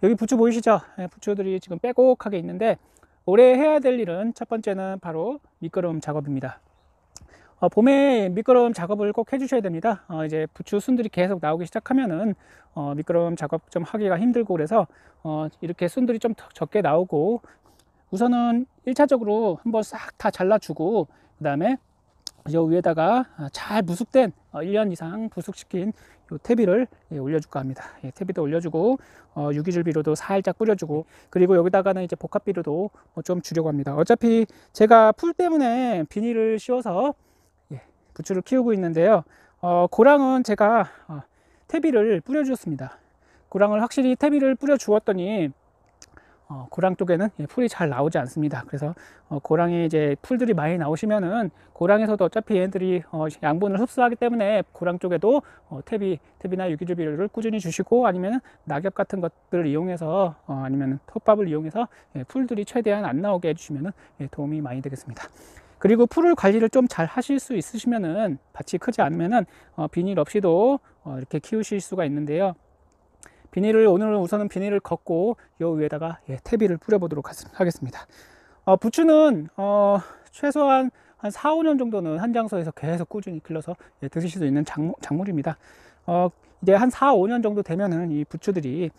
여기 부추 보이시죠? 부추들이 지금 빼곡하게 있는데 올해 해야 될 일은 첫 번째는 바로 밑거름 작업입니다. 봄에 밑거름 작업을 꼭 해주셔야 됩니다. 이제 부추 순들이 계속 나오기 시작하면은 밑거름 작업 좀 하기가 힘들고 그래서 이렇게 순들이 좀 적게 나오고 우선은 1차적으로 한번 싹 다 잘라주고 그 다음에 요 위에다가 잘 무숙된 1년 이상 부숙시킨 요 퇴비를 올려줄까 합니다. 퇴비도 올려주고 유기질 비료도 살짝 뿌려주고 그리고 여기다가는 이제 복합 비료도 좀 주려고 합니다. 어차피 제가 풀 때문에 비닐을 씌워서 부추를 키우고 있는데요. 고랑은 제가 퇴비를 뿌려 주었습니다. 고랑을 확실히 퇴비를 뿌려 주었더니 고랑 쪽에는 풀이 잘 나오지 않습니다. 그래서 고랑에 이제 풀들이 많이 나오시면은 고랑에서도 어차피 얘네들이 양분을 흡수하기 때문에 고랑 쪽에도 퇴비나 유기질 비료를 꾸준히 주시고 아니면 낙엽 같은 것들을 이용해서 아니면 톱밥을 이용해서 풀들이 최대한 안 나오게 해주시면은 도움이 많이 되겠습니다. 그리고 풀을 관리를 좀 잘 하실 수 있으시면은 밭이 크지 않으면은 비닐 없이도 이렇게 키우실 수가 있는데요. 오늘은 우선은 비닐을 걷고 요 위에다가 퇴비를 뿌려보도록 하겠습니다. 부추는 최소한 한 4, 5년 정도는 한 장소에서 계속 꾸준히 길러서 드실 수 있는 작물입니다. 이제 한 4, 5년 정도 되면은 이 부추들이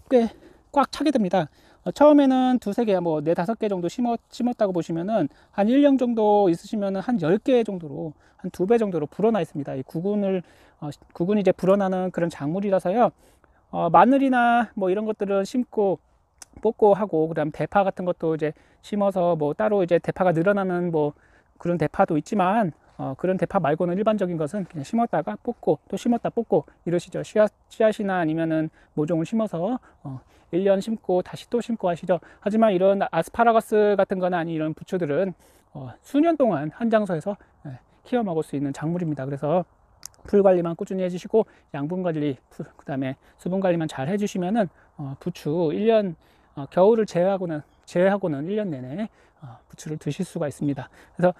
꽤 꽉 차게 됩니다. 처음에는 두세 개, 뭐 4, 5개 정도 심었다고 보시면은 한 1년 정도 있으시면은 한 10개 정도로 한 2배 정도로 불어나 있습니다. 이 구근이 이제 불어나는 그런 작물이라서요. 마늘이나 뭐 이런 것들은 심고 뽑고 하고 그다음 대파 같은 것도 이제 심어서 뭐 따로 이제 대파가 늘어나는 뭐 그런 대파도 있지만 그런 대파 말고는 일반적인 것은 그냥 심었다가 뽑고 또 심었다 뽑고 이러시죠. 씨앗이나 아니면은 모종을 심어서 1년 심고 다시 또 심고 하시죠. 하지만 이런 아스파라거스 같은 거나 아니 이런 부추들은 수년 동안 한 장소에서 키워 먹을 수 있는 작물입니다. 그래서 풀 관리만 꾸준히 해주시고 양분 관리, 그 다음에 수분 관리만 잘 해주시면은 부추 1년 겨울을 제외하고는 1년 내내 부추를 드실 수가 있습니다. 그래서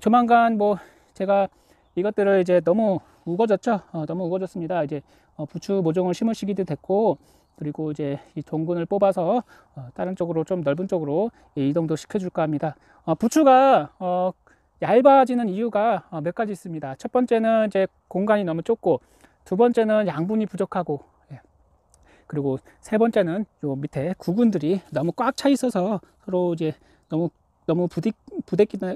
조만간 뭐 제가 이것들을 이제 너무 우거졌죠. 너무 우거졌습니다. 이제 부추 모종을 심을 시기도 됐고 그리고 이제 이 동군을 뽑아서 다른 쪽으로 좀 넓은 쪽으로 이동도 시켜줄까 합니다. 부추가 얇아지는 이유가 몇 가지 있습니다. 첫 번째는 이제 공간이 너무 좁고, 두 번째는 양분이 부족하고, 그리고 세 번째는 요 밑에 구근들이 너무 꽉 차 있어서 서로 이제 너무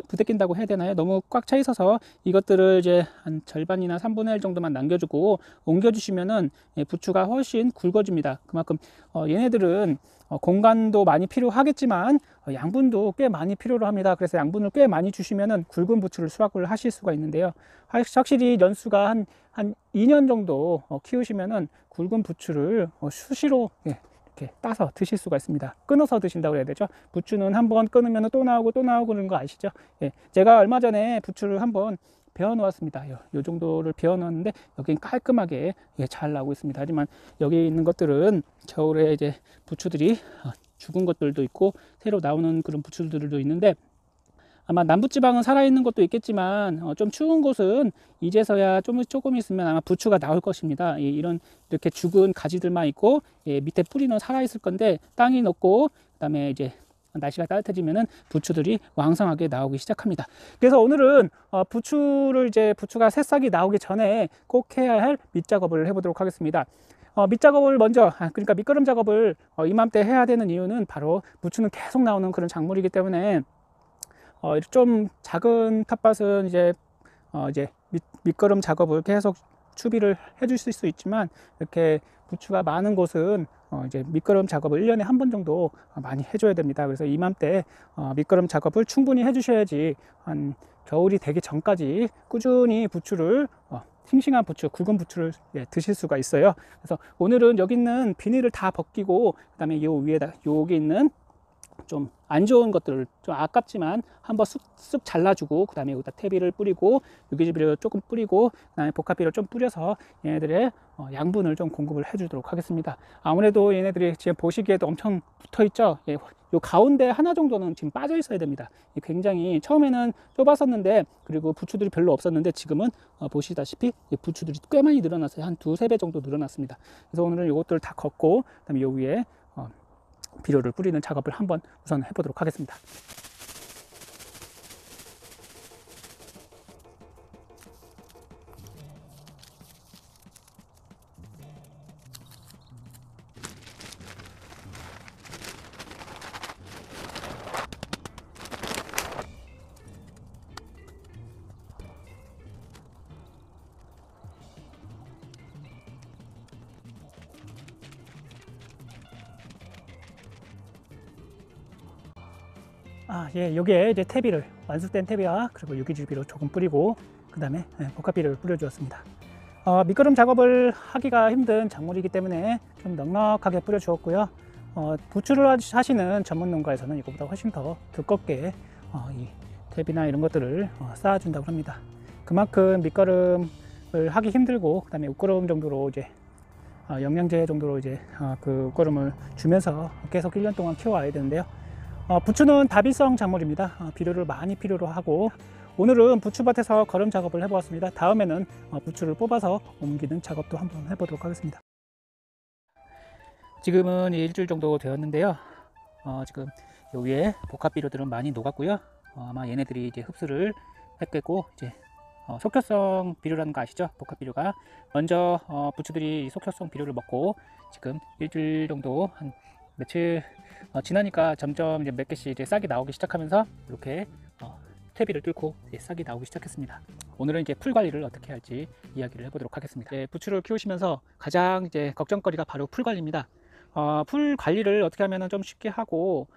부대낀다고 해야 되나요? 너무 꽉 차 있어서 이것들을 이제 한 절반이나 3분의 1 정도만 남겨주고 옮겨주시면은 부추가 훨씬 굵어집니다. 그만큼 얘네들은 공간도 많이 필요하겠지만 양분도 꽤 많이 필요로 합니다. 그래서 양분을 꽤 많이 주시면은 굵은 부추를 수확을 하실 수가 있는데요. 확실히 연수가 한 2년 정도 키우시면은 굵은 부추를 수시로 이렇게 따서 드실 수가 있습니다. 끊어서 드신다고 해야 되죠. 부추는 한번 끊으면 또 나오고 그런 거 아시죠? 제가 얼마 전에 부추를 한번 베어 놓았습니다. 요 정도를 베어 놓았는데 여긴 깔끔하게 잘 나오고 있습니다. 하지만 여기 있는 것들은 겨울에 이제 부추들이 죽은 것들도 있고 새로 나오는 그런 부추들도 있는데 아마 남부지방은 살아있는 것도 있겠지만 좀 추운 곳은 이제서야 조금 있으면 아마 부추가 나올 것입니다. 이렇게 죽은 가지들만 있고 밑에 뿌리는 살아있을 건데 땅이 녹고 그다음에 이제 날씨가 따뜻해지면은 부추들이 왕성하게 나오기 시작합니다. 그래서 오늘은 부추가 새싹이 나오기 전에 꼭 해야 할 밑작업을 해보도록 하겠습니다. 밑작업을 먼저 그러니까 밑거름 작업을 이맘때 해야 되는 이유는 바로 부추는 계속 나오는 그런 작물이기 때문에 좀 작은 텃밭은 이제 밑거름 작업을 계속 추비를 해 주실 수 있지만 이렇게 부추가 많은 곳은 이제 밑거름 작업을 1년에 한 번 정도 많이 해줘야 됩니다. 그래서 이맘때 밑거름 작업을 충분히 해 주셔야지 한 겨울이 되기 전까지 꾸준히 부추를 싱싱한 부추, 굵은 부추를 드실 수가 있어요. 그래서 오늘은 여기 있는 비닐을 다 벗기고 그다음에 요 위에다 여기 있는 좀 안 좋은 것들을 좀 아깝지만 한번 쑥 잘라주고 그 다음에 여기다 퇴비를 뿌리고 유기질 비료 조금 뿌리고 그 다음에 복합 비료 좀 뿌려서 얘네들의 양분을 좀 공급을 해 주도록 하겠습니다. 아무래도 얘네들이 지금 보시기에도 엄청 붙어 있죠. 요 가운데 하나 정도는 지금 빠져 있어야 됩니다. 굉장히 처음에는 좁았었는데 그리고 부추들이 별로 없었는데 지금은 보시다시피 부추들이 꽤 많이 늘어났어요. 한 2~3배 정도 늘어났습니다. 그래서 오늘은 이것들을 다 걷고 그다음에 요 위에 비료를 뿌리는 작업을 한번 우선 해보도록 하겠습니다. 예, 요게 이제 퇴비를 완숙된 퇴비와 그리고 유기질비로 조금 뿌리고 그 다음에 복합비료를 뿌려주었습니다. 밑거름 작업을 하기가 힘든 작물이기 때문에 좀 넉넉하게 뿌려주었고요. 부추를 하시는 전문 농가에서는 이거보다 훨씬 더 두껍게 이 퇴비나 이런 것들을 쌓아준다고 합니다. 그만큼 밑거름을 하기 힘들고 그 다음에 웃거름 정도로 이제 영양제 정도로 이제 그 웃거름을 주면서 계속 1년 동안 키워와야 되는데요. 부추는 다비성 작물입니다. 비료를 많이 필요로 하고 오늘은 부추밭에서 거름 작업을 해보았습니다. 다음에는 부추를 뽑아서 옮기는 작업도 한번 해보도록 하겠습니다. 지금은 일주일 정도 되었는데요. 지금 요 위에 복합 비료들은 많이 녹았고요. 아마 얘네들이 이제 흡수를 했겠고 이제 속효성 비료라는 거 아시죠? 복합 비료가 먼저 부추들이 속효성 비료를 먹고 지금 일주일 정도 한 며칠 지나니까 점점 이제 몇 개씩 이제 싹이 나오기 시작하면서 이렇게 퇴비를 뚫고 이제 싹이 나오기 시작했습니다. 오늘은 이제 풀 관리를 어떻게 할지 이야기를 해보도록 하겠습니다. 부추를 키우시면서 가장 이제 걱정거리가 바로 풀 관리입니다. 풀 관리를 어떻게 하면 좀 쉽게 하고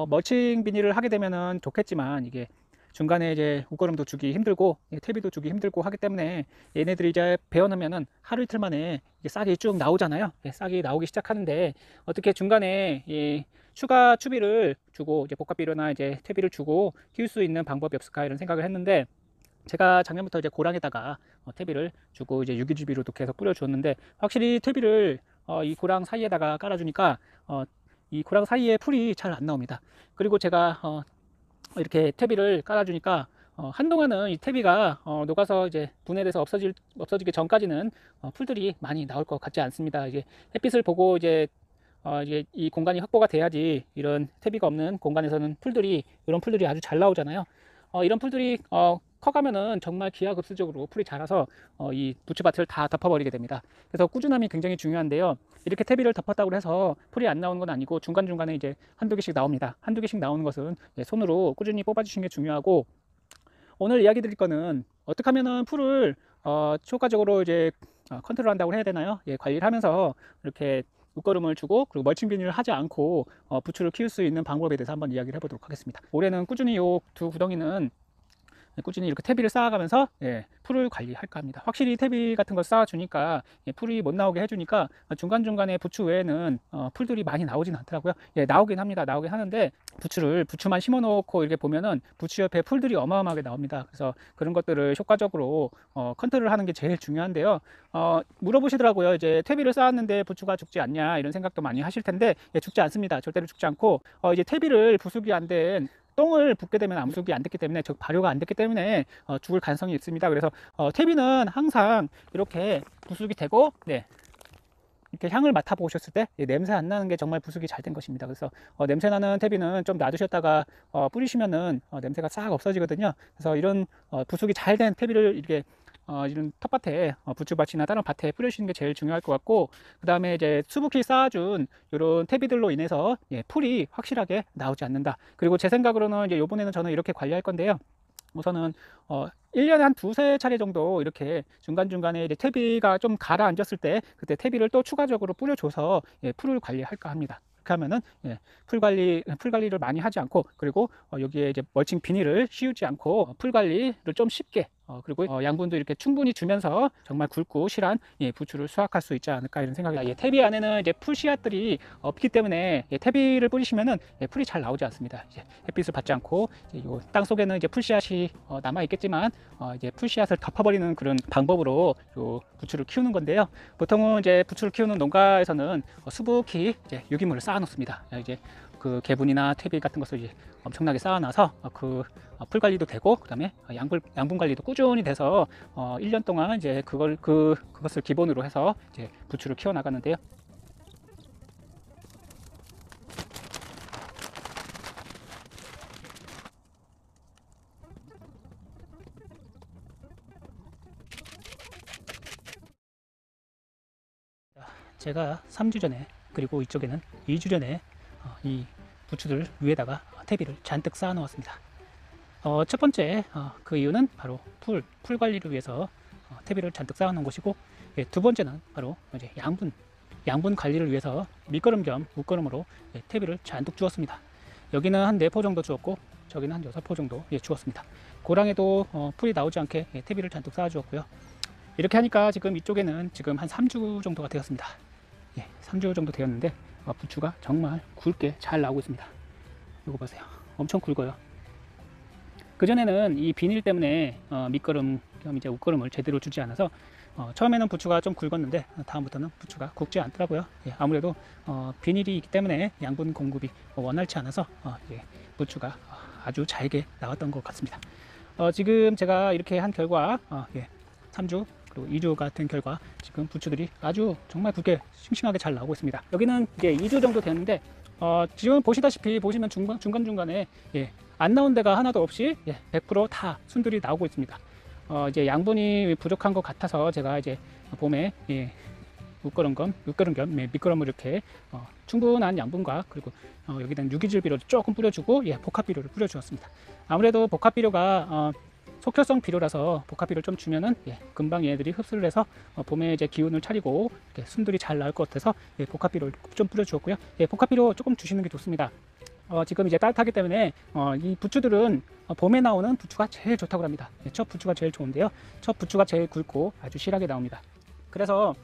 멀칭 비닐을 하게 되면 좋겠지만 이게 중간에 이제 웃거름도 주기 힘들고 퇴비도 주기 힘들고 하기 때문에 얘네들이 이제 베어놓으면은 하루 이틀 만에 싹이 쭉 나오잖아요. 싹이 나오기 시작하는데 어떻게 중간에 추가 추비를 주고 이제 복합비료나 이제 퇴비를 주고 키울 수 있는 방법이 없을까 이런 생각을 했는데 제가 작년부터 이제 고랑에다가 퇴비를 주고 이제 유기질비료도 계속 뿌려주었는데 확실히 퇴비를 이 고랑 사이에다가 깔아주니까 이 고랑 사이에 풀이 잘 안 나옵니다. 그리고 제가 이렇게 퇴비를 깔아주니까 한동안은 이 퇴비가 녹아서 이제 분해돼서 없어지기 전까지는 풀들이 많이 나올 것 같지 않습니다. 이제 햇빛을 보고 이제 이 공간이 확보가 돼야지 이런 퇴비가 없는 공간에서는 이런 풀들이 아주 잘 나오잖아요. 이런 풀들이 커가면은 정말 기하급수적으로 풀이 자라서 이 부추밭을 다 덮어버리게 됩니다. 그래서 꾸준함이 굉장히 중요한데요. 이렇게 퇴비를 덮었다고 해서 풀이 안 나오는 건 아니고 중간중간에 이제 한두 개씩 나옵니다. 한두 개씩 나오는 것은 손으로 꾸준히 뽑아주시는 게 중요하고 오늘 이야기 드릴 거는 어떻게 하면은 풀을 효과적으로 이제 컨트롤 한다고 해야 되나요? 관리를 하면서 이렇게 웃거름을 주고 그리고 멀칭 비닐을 하지 않고 부추를 키울 수 있는 방법에 대해서 한번 이야기를 해보도록 하겠습니다. 올해는 꾸준히 요 두 구덩이는 꾸준히 이렇게 퇴비를 쌓아가면서 풀을 관리할까 합니다. 확실히 퇴비 같은 걸 쌓아주니까 풀이 못 나오게 해주니까 중간중간에 부추 외에는 풀들이 많이 나오진 않더라고요. 나오긴 합니다. 나오긴 하는데 부추만 심어 놓고 이렇게 보면은 부추 옆에 풀들이 어마어마하게 나옵니다. 그래서 그런 것들을 효과적으로 컨트롤 하는 게 제일 중요한데요. 물어보시더라고요. 이제 퇴비를 쌓았는데 부추가 죽지 않냐 이런 생각도 많이 하실 텐데 죽지 않습니다. 절대로 죽지 않고 이제 퇴비를 부숙이 안 된 똥을 붓게 되면 암숙이 안 됐기 때문에 즉 발효가 안 됐기 때문에 죽을 가능성이 있습니다. 그래서 퇴비는 항상 이렇게 부숙이 되고 이렇게 향을 맡아 보셨을 때 냄새 안 나는 게 정말 부숙이 잘 된 것입니다. 그래서 냄새 나는 퇴비는 좀 놔두셨다가 뿌리시면은 냄새가 싹 없어지거든요. 그래서 이런 부숙이 잘 된 퇴비를 이렇게 이런 텃밭에 부추밭이나 다른 밭에 뿌리시는 게 제일 중요할 것 같고 그 다음에 이제 수북히 쌓아준 이런 퇴비들로 인해서 풀이 확실하게 나오지 않는다. 그리고 제 생각으로는 이제 요번에는 저는 이렇게 관리할 건데요. 우선은 1년에 한 두세 차례 정도 이렇게 중간중간에 이제 퇴비가 좀 가라앉았을 때 그때 퇴비를 또 추가적으로 뿌려줘서 풀을 관리할까 합니다. 그렇게 하면은 풀 관리를 많이 하지 않고 그리고 여기에 이제 멀칭 비닐을 씌우지 않고 풀 관리를 좀 쉽게 그리고 양분도 이렇게 충분히 주면서 정말 굵고 실한 부추를 수확할 수 있지 않을까 이런 생각이. 퇴비 안에는 이제 풀 씨앗들이 없기 때문에 퇴비를 뿌리시면은 풀이 잘 나오지 않습니다. 이제 햇빛을 받지 않고 땅 속에는 이제 풀 씨앗이 남아 있겠지만 이제 풀 씨앗을 덮어버리는 그런 방법으로 요 부추를 키우는 건데요. 보통은 이제 부추를 키우는 농가에서는 수북히 이제 유기물을 쌓아 놓습니다. 이제 그 개분이나 퇴비 같은 것을 이제 엄청나게 쌓아놔서 그 풀 관리도 되고 그다음에 양분 관리도 꾸준히 돼서 1년 동안 이제 그것을 기본으로 해서 이제 부추를 키워 나가는데요. 제가 3주 전에, 그리고 이쪽에는 2주 전에 이 부추들 위에다가 퇴비를 잔뜩 쌓아 놓았습니다. 첫 번째 그 이유는 바로 풀 관리를 위해서 퇴비를 잔뜩 쌓아 놓은 것이고, 예, 두 번째는 바로 이제 양분 관리를 위해서 밑거름 겸 웃거름으로 퇴비를 잔뜩 주었습니다. 여기는 한 4포 정도 주었고, 저기는 한 6포 정도 주었습니다. 고랑에도 풀이 나오지 않게 퇴비를 잔뜩 쌓아 주었고요. 이렇게 하니까 지금 이쪽에는 지금 한 3주 정도가 되었습니다. 3주 정도 되었는데 부추가 정말 굵게 잘 나오고 있습니다. 이거 보세요. 엄청 굵어요. 그전에는 이 비닐 때문에 밑거름 겸 이제 웃거름을 제대로 주지 않아서 처음에는 부추가 좀 굵었는데 다음부터는 부추가 굵지 않더라고요. 아무래도 비닐이 있기 때문에 양분 공급이 원활치 않아서 부추가 아주 잘게 나왔던 것 같습니다. 지금 제가 이렇게 한 결과 3주 그리고 2주가 된 결과 지금 부추들이 아주 정말 굵게 싱싱하게 잘 나오고 있습니다. 여기는 이제 2주 정도 됐는데 지금 보시면 중간중간에 안 나온 데가 하나도 없이 100% 다 순들이 나오고 있습니다. 이제 양분이 부족한 것 같아서 제가 이제 봄에 웃거름 겸 밑거름을 이렇게 충분한 양분과, 그리고 여기는 유기질 비료 조금 뿌려주고 복합 비료를 뿌려주었습니다. 아무래도 복합 비료가 속혈성 비료라서 복합 비료를 좀 주면은 금방 얘네들이 흡수를 해서 봄에 이제 기운을 차리고 순들이 잘 나올 것 같아서 복합 비료를 좀 뿌려주었고요. 복합 비료 조금 주시는 게 좋습니다. 지금 이제 따뜻하기 때문에 이 부추들은 봄에 나오는 부추가 제일 좋다고 합니다. 첫 부추가 제일 좋은데요. 첫 부추가 제일 굵고 아주 실하게 나옵니다. 그래서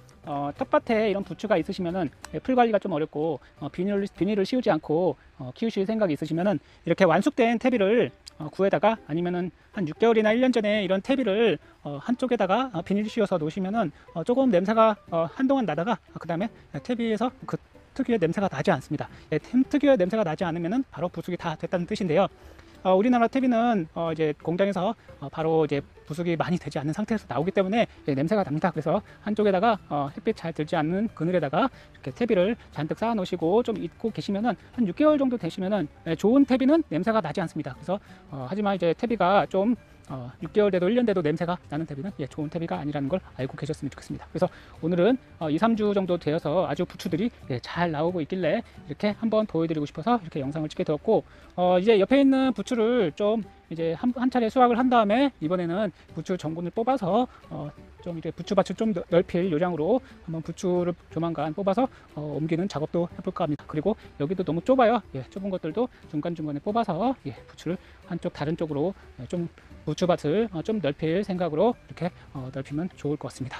텃밭에 이런 부추가 있으시면은 풀 관리가 좀 어렵고 비닐을 씌우지 않고 키우실 생각이 있으시면은 이렇게 완숙된 퇴비를 구에다가, 아니면은 한 6개월이나 1년 전에 이런 퇴비를 한쪽에다가 비닐 씌워서 놓으시면은 조금 냄새가 한동안 나다가 그 다음에 퇴비에서 그 특유의 냄새가 나지 않습니다. 특유의 냄새가 나지 않으면은 바로 부숙이 다 됐다는 뜻인데요. 우리나라 퇴비는 이제 공장에서 바로 이제 부숙이 많이 되지 않는 상태에서 나오기 때문에 냄새가 납니다. 그래서 한쪽에다가 햇빛 잘 들지 않는 그늘에다가 이렇게 퇴비를 잔뜩 쌓아 놓으시고 좀 잊고 계시면은 한 6개월 정도 되시면은 좋은 퇴비는 냄새가 나지 않습니다. 그래서 하지만 이제 퇴비가 좀 6개월 돼도 1년 돼도 냄새가 나는 퇴비는 좋은 퇴비가 아니라는 걸 알고 계셨으면 좋겠습니다. 그래서 오늘은 2, 3주 정도 되어서 아주 부추들이 잘 나오고 있길래 이렇게 한번 보여드리고 싶어서 이렇게 영상을 찍게 되었고, 이제 옆에 있는 부추를 좀 이제 한 차례 수확을 한 다음에 이번에는 부추 전분을 뽑아서 좀 이제 부추밭을 좀 넓힐 요량으로 한번 부추를 조만간 뽑아서 옮기는 작업도 해볼까 합니다. 그리고 여기도 너무 좁아요. 좁은 것들도 중간중간에 뽑아서 부추를 한쪽 다른 쪽으로 좀 부추밭을 좀 넓힐 생각으로 이렇게 넓히면 좋을 것 같습니다.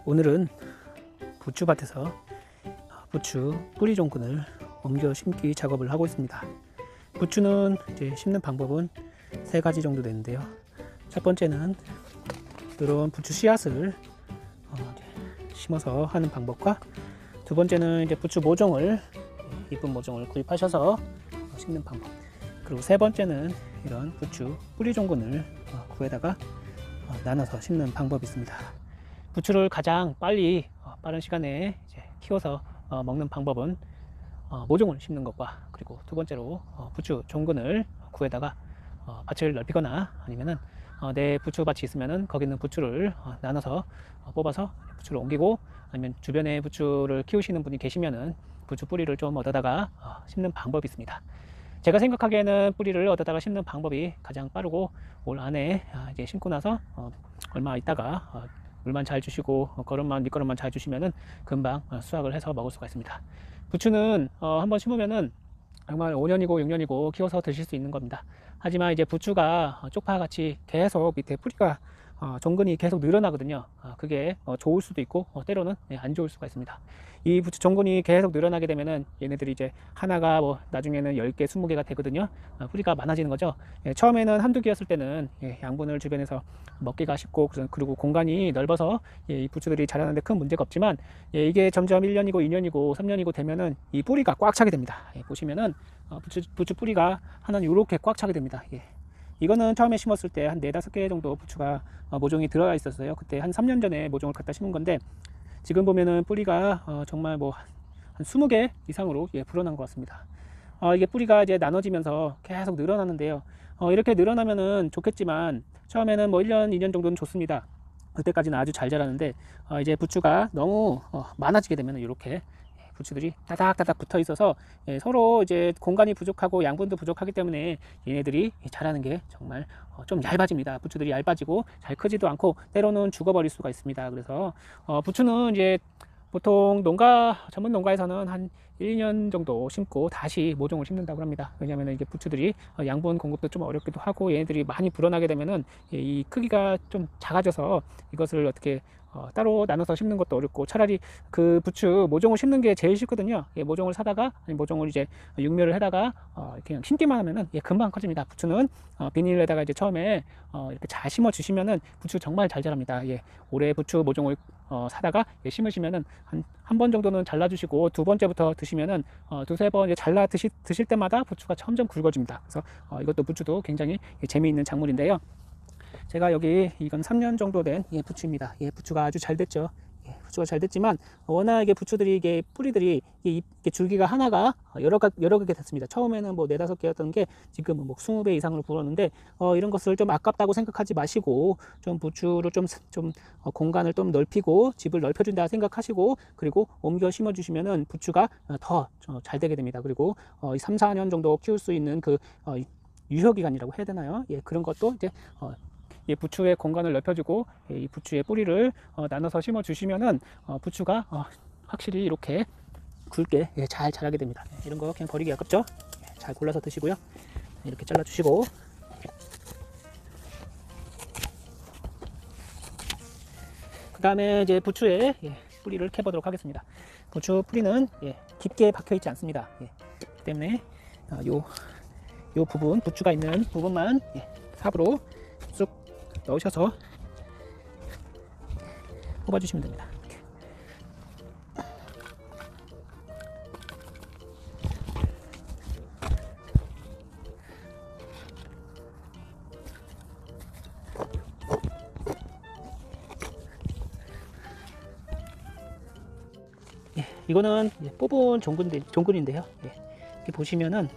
오늘은 부추밭에서 부추 뿌리 종근을 옮겨 심기 작업을 하고 있습니다. 부추는 이제 심는 방법은 3가지 정도 되는데요. 첫 번째는 이런 부추 씨앗을 심어서 하는 방법과, 두 번째는 이제 부추 모종을, 이쁜 모종을 구입하셔서 심는 방법, 그리고 세 번째는 이런 부추 뿌리 종근을 구에다가 나눠서 심는 방법이 있습니다. 부추를 가장 빨리 빠른 시간에 이제 키워서 먹는 방법은 모종을 심는 것과, 그리고 두 번째로 부추 종근을 구에다가 밭을 넓히거나, 아니면은 내 부추밭이 있으면은 거기 있는 부추를 나눠서 뽑아서 부추를 옮기고, 아니면 주변에 부추를 키우시는 분이 계시면은 부추 뿌리를 좀 얻어다가 심는 방법이 있습니다. 제가 생각하기에는 뿌리를 얻어다가 심는 방법이 가장 빠르고, 올 안에 이제 심고 나서 얼마 있다가 물만 잘 주시고 밑거름만 잘 주시면은 금방 수확을 해서 먹을 수가 있습니다. 부추는 한번 심으면은 정말 5년이고 6년이고 키워서 드실 수 있는 겁니다. 하지만 이제 부추가 쪽파 같이 계속 밑에 뿌리가 종근이 계속 늘어나거든요. 그게 좋을 수도 있고 때로는 안 좋을 수가 있습니다. 이 부추 종근이 계속 늘어나게 되면은 얘네들이 이제 하나가 뭐 나중에는 10개, 20개가 되거든요. 뿌리가 많아지는 거죠. 처음에는 한두 개였을 때는 양분을 주변에서 먹기가 쉽고, 그리고 공간이 넓어서 이 부추들이 자라는데 큰 문제가 없지만, 이게 점점 1년이고 2년이고 3년이고 되면은 이 뿌리가 꽉 차게 됩니다. 보시면은 부추 뿌리가 하나는 이렇게 꽉 차게 됩니다. 이거는 처음에 심었을 때 한 4, 5개 정도 부추가 모종이 들어가 있었어요. 그때 한 3년 전에 모종을 갖다 심은 건데, 지금 보면은 뿌리가 정말 뭐 한 20개 이상으로 불어난 것 같습니다. 이게 뿌리가 이제 나눠지면서 계속 늘어나는데요. 이렇게 늘어나면은 좋겠지만 처음에는 뭐 1년, 2년 정도는 좋습니다. 그때까지는 아주 잘 자라는데 이제 부추가 너무 많아지게 되면 이렇게 부추들이 따닥따닥 붙어 있어서 서로 이제 공간이 부족하고 양분도 부족하기 때문에 얘네들이 자라는 게 정말 좀 얇아집니다. 부추들이 얇아지고 잘 크지도 않고 때로는 죽어버릴 수가 있습니다. 그래서 부추는 이제 보통 전문 농가에서는 한 1년 정도 심고 다시 모종을 심는다고 합니다. 왜냐하면 이게 부추들이 양분 공급도 좀 어렵기도 하고 얘네들이 많이 불어나게 되면은 이 크기가 좀 작아져서 이것을 어떻게 따로 나눠서 심는 것도 어렵고 차라리 그 부추 모종을 심는 게 제일 쉽거든요. 모종을 사다가 아니 모종을 이제 육묘를 해다가 그냥 심기만 하면은 금방 커집니다. 부추는 비닐에다가 이제 처음에 이렇게 잘 심어 주시면은 부추 정말 잘 자랍니다. 올해 부추 모종을 사다가 심으시면은 한 번 정도는 잘라주시고 두 번째부터 드시면은 두세 번 잘라 드실 때마다 부추가 점점 굵어집니다. 그래서 이것도 부추도 굉장히 재미있는 작물인데요. 제가 여기 이건 3년 정도 된 부추입니다. 부추가 아주 잘 됐죠. 부추가 잘 됐지만 워낙 이게 부추들이 이게 뿌리들이 이게 줄기가 하나가 여러 개 됐습니다. 처음에는 뭐 4-5개였던 게 지금은 뭐 20배 이상으로 불었는데 이런 것을 좀 아깝다고 생각하지 마시고 좀 부추를 좀 공간을 좀 넓히고 집을 넓혀준다 생각하시고 그리고 옮겨 심어 주시면은 부추가 더 잘 되게 됩니다. 그리고 3-4년 정도 키울 수 있는 그 유효기간이라고 해야 되나요? 그런 것도 이제 부추의 공간을 넓혀주고 이 부추의 뿌리를 나눠서 심어 주시면은 부추가 확실히 이렇게 굵게 잘 자라게 됩니다. 이런 거 그냥 버리기 아깝죠? 잘 골라서 드시고요. 이렇게 잘라 주시고 그 다음에 이제 부추의 뿌리를 캐보도록 하겠습니다. 부추 뿌리는 깊게 박혀 있지 않습니다. 그렇기 때문에 요 부분 부추가 있는 부분만 삽으로 쑥 넣으셔서 뽑아주시면 됩니다. 이거는 뽑은 종근인데요. 이렇게 보시면은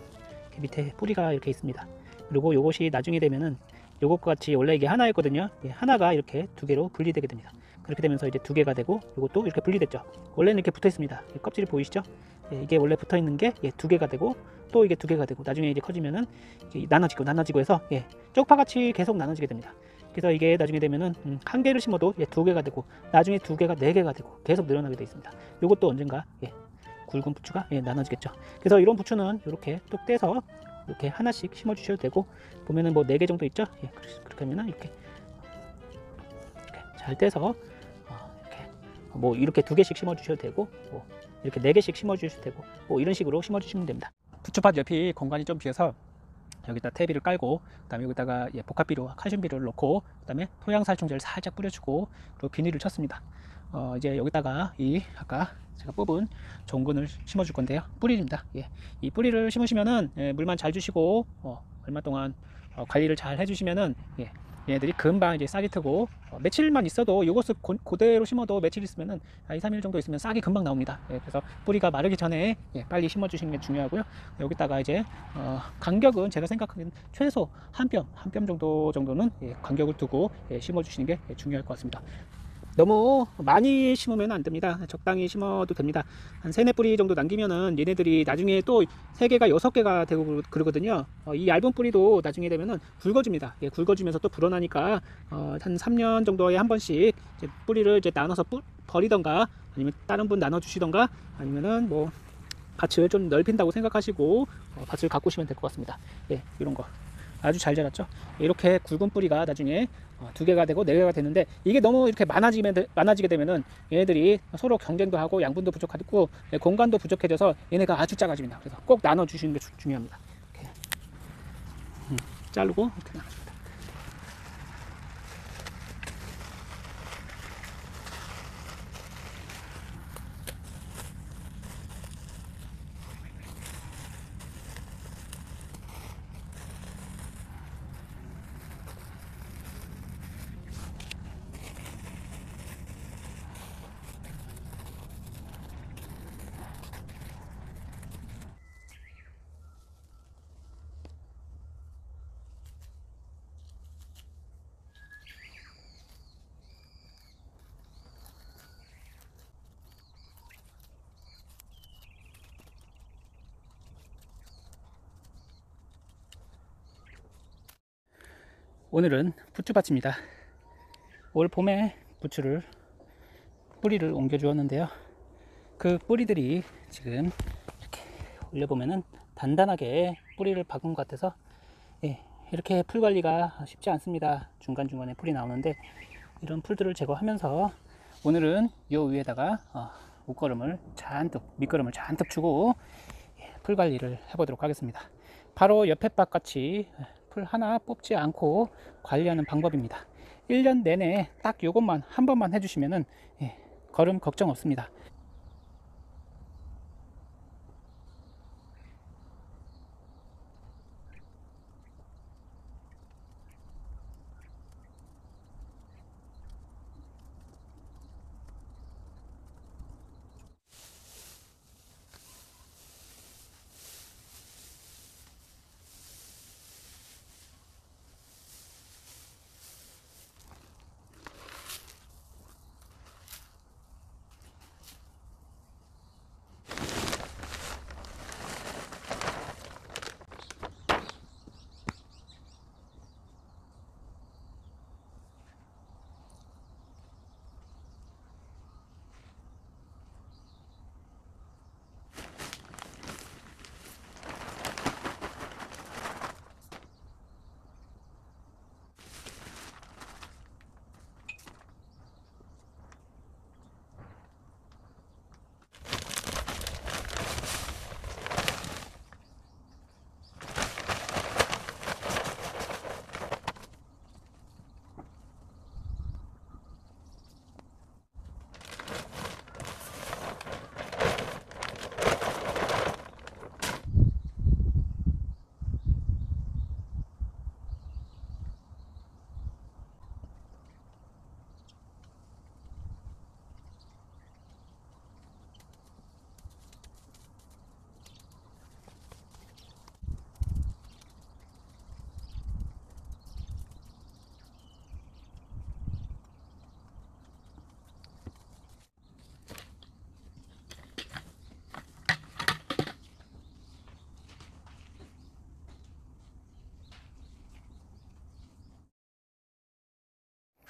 이렇게 밑에 뿌리가 이렇게 있습니다. 그리고 요것이 나중에 되면은 요것과 같이 원래 이게 하나였거든요. 하나가 이렇게 두 개로 분리되게 됩니다. 그렇게 되면서 이제 두 개가 되고 요것도 이렇게 분리됐죠. 원래는 이렇게 붙어 있습니다. 껍질이 보이시죠? 이게 원래 붙어 있는 게 두 개가 되고 또 이게 두 개가 되고 나중에 이제 커지면은 나눠지고 해서 쪽파같이 계속 나눠지게 됩니다. 그래서 이게 나중에 되면은 한 개를 심어도 두 개가 되고 나중에 두 개가 네 개가 되고 계속 늘어나게 되어 있습니다. 요것도 언젠가 굵은 부추가 나눠지겠죠. 그래서 이런 부추는 이렇게 뚝 떼서 이렇게 하나씩 심어 주셔도 되고 보면은 뭐 4개 정도 있죠. 그렇게 하면은 이렇게 잘 떼서 이렇게 2개씩 심어 주셔도 되고 이렇게 4개씩 심어 주셔도 되고 이런 식으로 심어 주시면 됩니다. 부추밭 옆이 공간이 좀 비어서 여기다 퇴비를 깔고 그다음에 여기다가 복합비료 칼슘비료를 넣고 그다음에 토양살충제를 살짝 뿌려주고 그리고 비닐을 쳤습니다. 이제 여기다가 아까 제가 뽑은 종근을 심어 줄 건데요. 뿌리입니다. 이 뿌리를 심으시면은 물만 잘 주시고 얼마 동안 관리를 잘 해주시면은 얘네들이 금방 이제 싹이 트고 며칠만 있어도 이것을 그대로 심어도 며칠 있으면은 2-3일 정도 있으면 싹이 금방 나옵니다. 그래서 뿌리가 마르기 전에 빨리 심어 주시는 게 중요하고요. 여기다가 이제 간격은 제가 생각하기에는 최소 한 뼘 정도는 간격을 두고 심어 주시는 게 중요할 것 같습니다. 너무 많이 심으면 안 됩니다. 적당히 심어도 됩니다. 한 3-4뿌리 정도 남기면은 얘네들이 나중에 또 3개가 6개가 되고 그러거든요. 이 얇은 뿌리도 나중에 되면은 굵어집니다. 굵어지면서 또 불어나니까 한 3년 정도에 한 번씩 이제 뿌리를 이제 나눠서 버리던가 아니면 다른 분 나눠 주시던가 아니면은 뭐 밭을 좀 넓힌다고 생각하시고 밭을 가꾸시면 될 것 같습니다. 이런 거 아주 잘 자랐죠. 이렇게 굵은 뿌리가 나중에 2개가 되고 4개가 되는데 이게 너무 이렇게 많아지게 되면은 얘네들이 서로 경쟁도 하고 양분도 부족하고 공간도 부족해져서 얘네가 아주 작아집니다. 그래서 꼭 나눠 주시는 게 중요합니다. 이렇게 자르고 이렇게 나눠줍니다. 오늘은 부추밭입니다. 올 봄에 부추를 뿌리를 옮겨 주었는데요. 그 뿌리들이 지금 이렇게 올려보면은 단단하게 뿌리를 박은 것 같아서 이렇게 풀 관리가 쉽지 않습니다. 중간중간에 풀이 나오는데 이런 풀들을 제거하면서 오늘은 요 위에다가 밑거름을 잔뜩 주고 풀 관리를 해보도록 하겠습니다. 바로 옆에 밭 같이 풀 하나 뽑지 않고 관리하는 방법입니다. 1년 내내 딱 요것만 한 번만 해주시면은 거름 걱정 없습니다.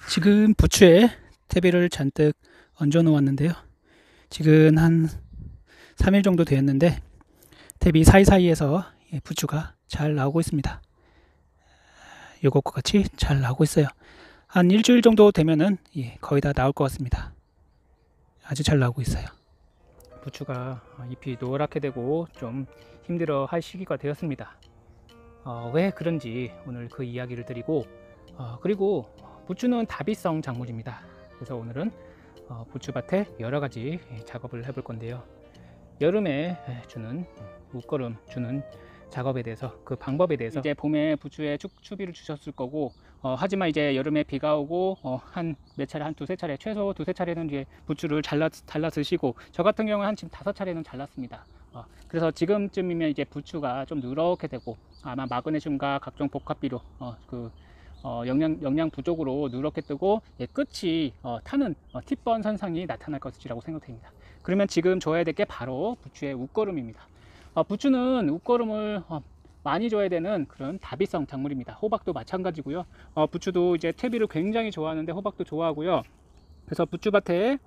지금 부추에 퇴비를 잔뜩 얹어 놓았는데요. 지금 한 3일 정도 되었는데 퇴비 사이사이에서 부추가 잘 나오고 있습니다. 요것과 같이 잘 나오고 있어요. 한 일주일 정도 되면은 거의 다 나올 것 같습니다. 아주 잘 나오고 있어요. 부추가 잎이 노랗게 되고 좀 힘들어 할 시기가 되었습니다. 왜 그런지 오늘 그 이야기를 드리고 그리고 부추는 다비성 작물입니다. 그래서 오늘은 부추밭에 여러가지 작업을 해볼 건데요. 여름에 주는 묶거름 주는 작업에 대해서, 그 방법에 대해서, 이제 봄에 부추에 추비를 주셨을 거고 하지만 이제 여름에 비가 오고 한 몇 차례, 한 두세 차례, 최소 두세 차례는 이제 부추를 잘라 드시고, 저 같은 경우는 한 지금 5차례는 잘랐습니다. 그래서 지금쯤이면 이제 부추가 좀 누렇게 되고 아마 마그네슘과 각종 복합비료 영양 부족으로 누렇게 뜨고 끝이 타는 팁번 현상이 나타날 것이라고 생각됩니다. 그러면 지금 줘야 될 게 바로 부추의 웃거름입니다. 부추는 웃거름을 많이 줘야 되는 그런 다비성 작물입니다. 호박도 마찬가지고요. 부추도 이제 퇴비를 굉장히 좋아하는데 호박도 좋아하고요. 그래서 부추밭에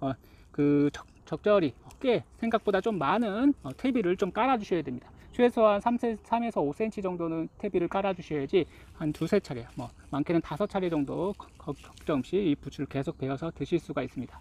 적절히 꽤 생각보다 좀 많은 퇴비를 좀 깔아 주셔야 됩니다. 최소한 3에서 5cm 정도는 퇴비를 깔아 주셔야지 한 두세 차례, 많게는 5차례 정도 걱정 없이 이 부추를 계속 베어서 드실 수가 있습니다.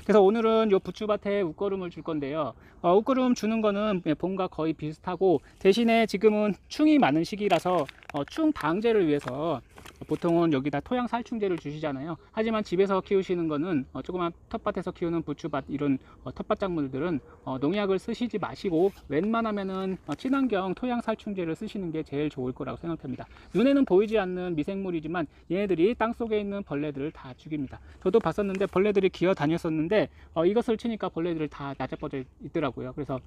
그래서 오늘은 이 부추밭에 웃거름을 줄 건데요. 웃거름 주는 거는 봄과 거의 비슷하고, 대신에 지금은 충이 많은 시기라서 충 방제를 위해서 보통은 여기다 토양 살충제를 주시잖아요. 하지만 집에서 키우시는 거는 조그만 텃밭에서 키우는 부추밭, 이런 텃밭 작물들은 농약을 쓰시지 마시고 웬만하면은 친환경 토양 살충제를 쓰시는 게 제일 좋을 거라고 생각합니다. 눈에는 보이지 않는 미생물이지만 얘네들이 땅속에 있는 벌레들을 다 죽입니다. 저도 봤었는데 벌레들이 기어 다녔었는데 이것을 치니까 벌레들을 다 낮아뻗어 있더라고요. 그래서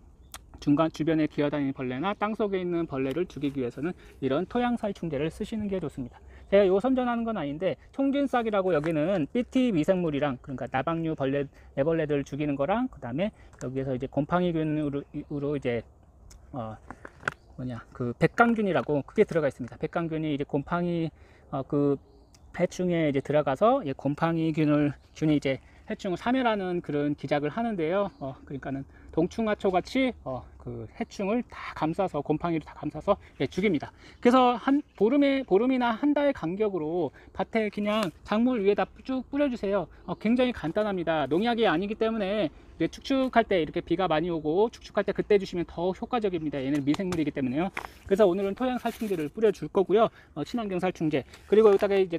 주변에 기어다니는 벌레나 땅속에 있는 벌레를 죽이기 위해서는 이런 토양살충제를 쓰시는 게 좋습니다. 제가 이거 선전하는 건 아닌데, 총균싹이라고 여기는 삐티 미생물이랑, 그러니까 나방류 애벌레들 죽이는 거랑, 그 다음에 여기에서 이제 곰팡이균으로 이제 백강균이라고 그게 들어가 있습니다. 백강균이 이제 곰팡이 해충에 이제 들어가서 곰팡이균이 이제 해충을 사멸하는 그런 기작을 하는데요. 그러니까는 동충하초 같이 그 해충을 다 감싸서, 곰팡이를 다 감싸서 죽입니다. 그래서 한 보름이나 한 달 간격으로 밭에 그냥 작물 위에다 쭉 뿌려주세요. 굉장히 간단합니다. 농약이 아니기 때문에 축축할 때, 이렇게 비가 많이 오고 축축할 때 그때 주시면 더 효과적입니다. 얘는 미생물이기 때문에요. 그래서 오늘은 토양 살충제를 뿌려줄 거고요. 친환경 살충제, 그리고 여기다가 이제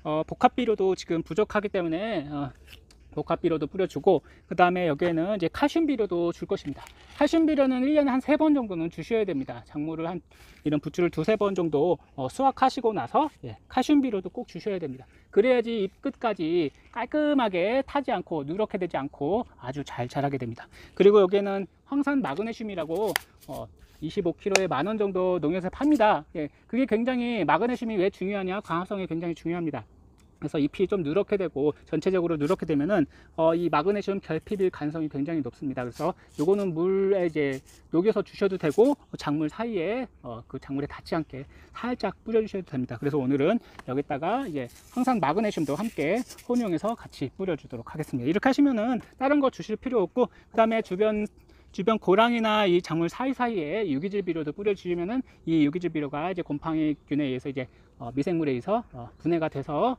복합비료도 지금 부족하기 때문에 복합비료도 뿌려주고, 그 다음에 여기에는 이제 칼슘 비료도 줄 것입니다. 칼슘 비료는 1년에 한 3번 정도는 주셔야 됩니다. 작물을 이런 부추를 2-3번 정도 수확하시고 나서 칼슘 비료도 꼭 주셔야 됩니다. 그래야지 잎 끝까지 깔끔하게 타지 않고 누렇게 되지 않고 아주 잘 자라게 됩니다. 그리고 여기에는 황산 마그네슘이라고 25kg에 10,000원 정도 농협에서 팝니다. 그게 굉장히, 마그네슘이 왜 중요하냐, 광합성이 굉장히 중요합니다. 그래서 잎이 좀 누렇게 되고 전체적으로 누렇게 되면은 이 마그네슘 결핍일 가능성이 굉장히 높습니다. 그래서 요거는 물에 이제 녹여서 주셔도 되고, 작물 사이에 그 작물에 닿지 않게 살짝 뿌려 주셔도 됩니다. 그래서 오늘은 여기다가 이제 항상 마그네슘도 함께 혼용해서 같이 뿌려 주도록 하겠습니다. 이렇게 하시면은 다른 거 주실 필요 없고, 그 다음에 주변 고랑이나 이 작물 사이사이에 유기질 비료도 뿌려주시면은, 이 유기질 비료가 이제 곰팡이균에 의해서 이제 미생물에 의해서 분해가 돼서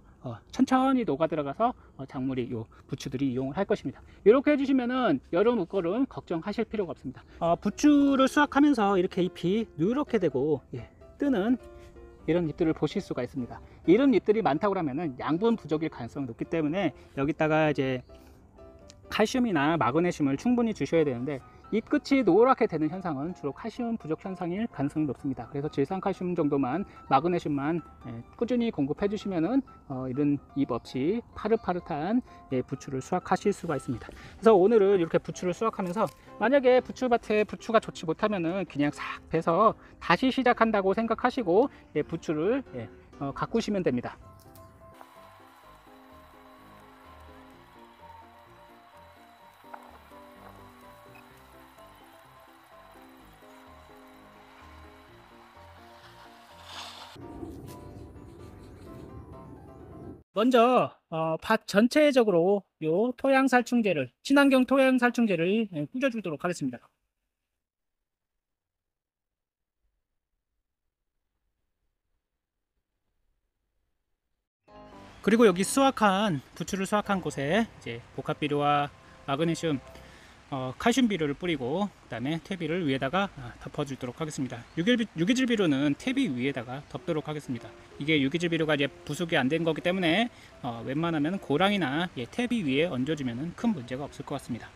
천천히 녹아 들어가서 작물이, 요 부추들이 이용을 할 것입니다. 이렇게 해주시면은 여름 먹거름 걱정하실 필요가 없습니다. 부추를 수확하면서 이렇게 잎이 누렇게 되고 뜨는 이런 잎들을 보실 수가 있습니다. 이런 잎들이 많다고 하면은 양분 부족일 가능성이 높기 때문에 여기다가 이제 칼슘이나 마그네슘을 충분히 주셔야 되는데, 잎 끝이 노랗게 되는 현상은 주로 칼슘 부족 현상일 가능성이 높습니다. 그래서 질산칼슘 정도만, 마그네슘만 꾸준히 공급해 주시면은 이런 잎 없이 파릇파릇한 부추를 수확하실 수가 있습니다. 그래서 오늘은 이렇게 부추를 수확하면서, 만약에 부추밭에 부추가 좋지 못하면은 그냥 싹 베서 다시 시작한다고 생각하시고 부추를 가꾸시면 됩니다. 먼저 밭 전체적으로 요 토양 살충제를, 친환경 토양 살충제를 뿌려주도록 하겠습니다. 그리고 여기 부추를 수확한 곳에 이제 복합비료와 마그네슘, 칼슘 비료를 뿌리고, 그 다음에 퇴비를 위에다가 덮어주도록 하겠습니다. 유기질 비료는 퇴비 위에다가 덮도록 하겠습니다. 이게 유기질 비료가 이제 부속이 안 된 거기 때문에 웬만하면 고랑이나 퇴비 위에 얹어주면 큰 문제가 없을 것 같습니다.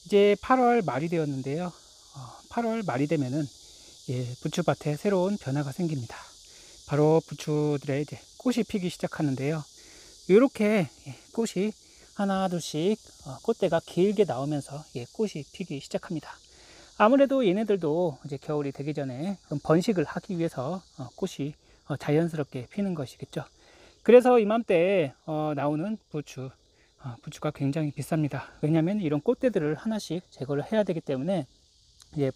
이제 8월 말이 되었는데요. 8월 말이 되면은 부추밭에 새로운 변화가 생깁니다. 바로 부추들의 이제 꽃이 피기 시작하는데요. 이렇게 꽃이 하나 둘씩 꽃대가 길게 나오면서 꽃이 피기 시작합니다. 아무래도 얘네들도 이제 겨울이 되기 전에 번식을 하기 위해서 꽃이 자연스럽게 피는 것이겠죠. 그래서 이맘때 나오는 부추가 굉장히 비쌉니다. 왜냐하면 이런 꽃대들을 하나씩 제거를 해야 되기 때문에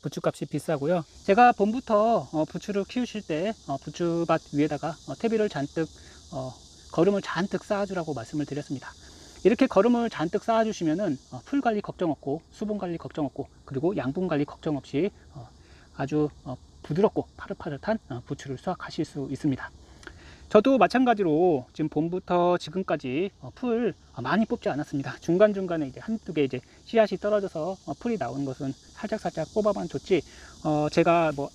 부추값이 비싸고요. 제가 봄부터 부추를 키우실 때 부추밭 위에다가 퇴비를 잔뜩, 거름을 잔뜩 쌓아주라고 말씀을 드렸습니다. 이렇게 거름을 잔뜩 쌓아주시면은 풀 관리 걱정 없고, 수분 관리 걱정 없고, 그리고 양분 관리 걱정 없이 아주 부드럽고 파릇파릇한 부추를 수확하실 수 있습니다. 저도 마찬가지로 지금 봄부터 지금까지 풀 많이 뽑지 않았습니다. 중간중간에 이제 한두 개 이제 씨앗이 떨어져서 풀이 나오는 것은 살짝살짝 뽑아만 줬지, 제가 뭐